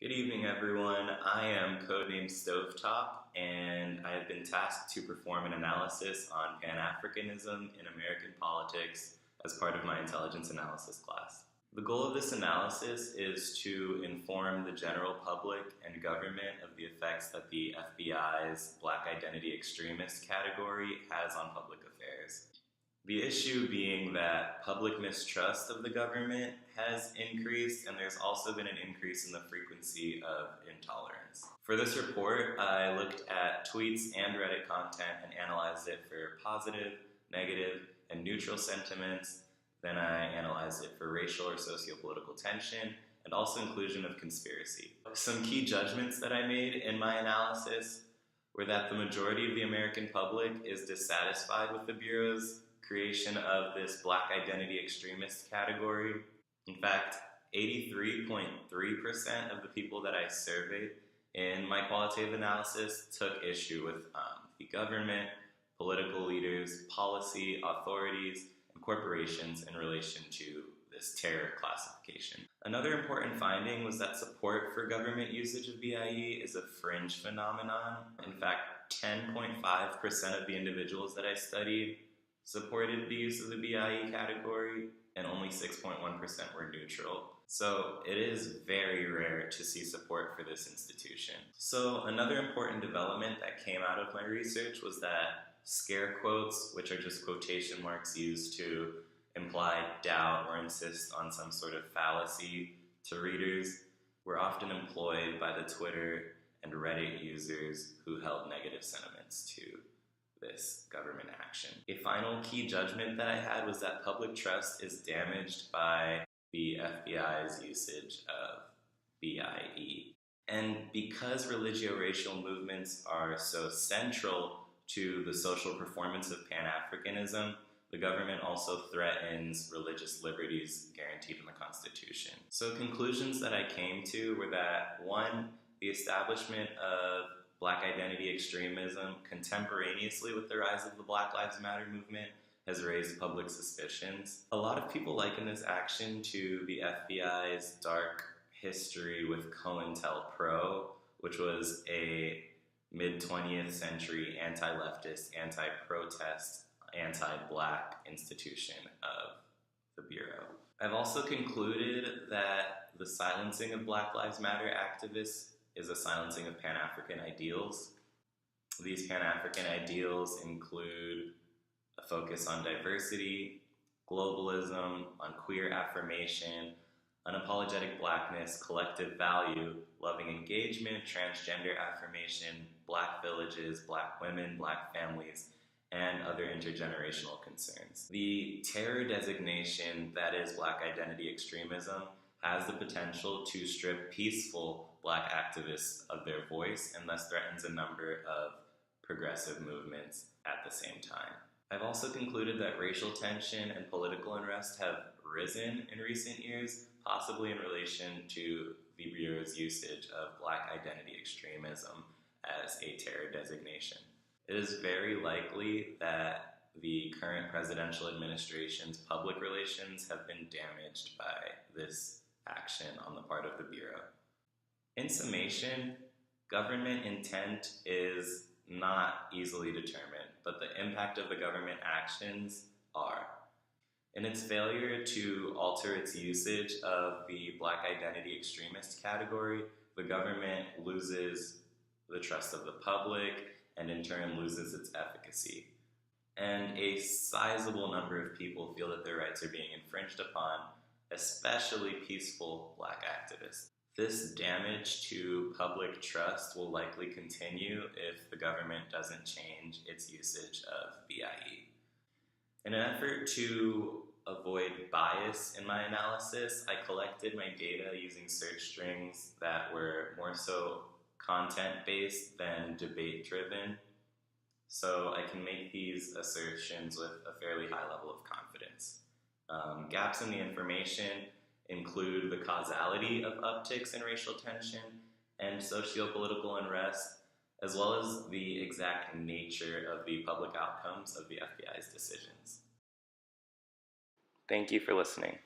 Good evening, everyone. I am Codename Stovetop, and I have been tasked to perform an analysis on Pan-Africanism in American politics as part of my intelligence analysis class. The goal of this analysis is to inform the general public and government of the effects that the FBI's Black Identity Extremist category has on public affairs. The issue being that public mistrust of the government has increased, and there's also been an increase in the frequency of intolerance. For this report, I looked at tweets and Reddit content and analyzed it for positive, negative, and neutral sentiments. Then I analyzed it for racial or socio-political tension, and also inclusion of conspiracy. Some key judgments that I made in my analysis were that the majority of the American public is dissatisfied with the Bureau's creation of this Black Identity Extremist category. In fact, 83.3% of the people that I surveyed in my qualitative analysis took issue with the government, political leaders, policy, authorities, and corporations in relation to this terror classification. Another important finding was that support for government usage of BIE is a fringe phenomenon. In fact, 10.5% of the individuals that I studied supported the use of the BIE category, and only 6.1% were neutral. So it is very rare to see support for this institution. So another important development that came out of my research was that scare quotes, which are just quotation marks used to imply doubt or insist on some sort of fallacy to readers, were often employed by the Twitter and Reddit users who held negative sentiments to this government action. A final key judgment that I had was that public trust is damaged by the FBI's usage of BIE. And because religio-racial movements are so central to the social performance of Pan-Africanism, the government also threatens religious liberties guaranteed in the Constitution. So conclusions that I came to were that, one, the establishment of Black identity extremism contemporaneously with the rise of the Black Lives Matter movement has raised public suspicions. A lot of people liken this action to the FBI's dark history with COINTELPRO, which was a mid-20th century anti-leftist, anti-protest, anti-Black institution of the Bureau. I've also concluded that the silencing of Black Lives Matter activists is a silencing of Pan-African ideals. These Pan-African ideals include a focus on diversity, globalism, on queer affirmation, unapologetic Blackness, collective value, loving engagement, transgender affirmation, Black villages, Black women, Black families, and other intergenerational concerns. The terror designation that is Black identity extremism has the potential to strip peaceful Black activists of their voice and thus threatens a number of progressive movements at the same time. I've also concluded that racial tension and political unrest have risen in recent years, possibly in relation to the Bureau's usage of Black identity extremism as a terror designation. It is very likely that the current presidential administration's public relations have been damaged by this action on the part of the Bureau. In summation, government intent is not easily determined, but the impact of the government actions are. In its failure to alter its usage of the Black identity extremist category, the government loses the trust of the public and in turn loses its efficacy. And a sizable number of people feel that their rights are being infringed upon, especially peaceful Black activists. This damage to public trust will likely continue if the government doesn't change its usage of BIE. In an effort to avoid bias in my analysis, I collected my data using search strings that were more so content-based than debate-driven, so I can make these assertions with a fairly high level of confidence. Gaps in the information include the causality of upticks in racial tension and socio-political unrest, as well as the exact nature of the public outcomes of the FBI's decisions. Thank you for listening.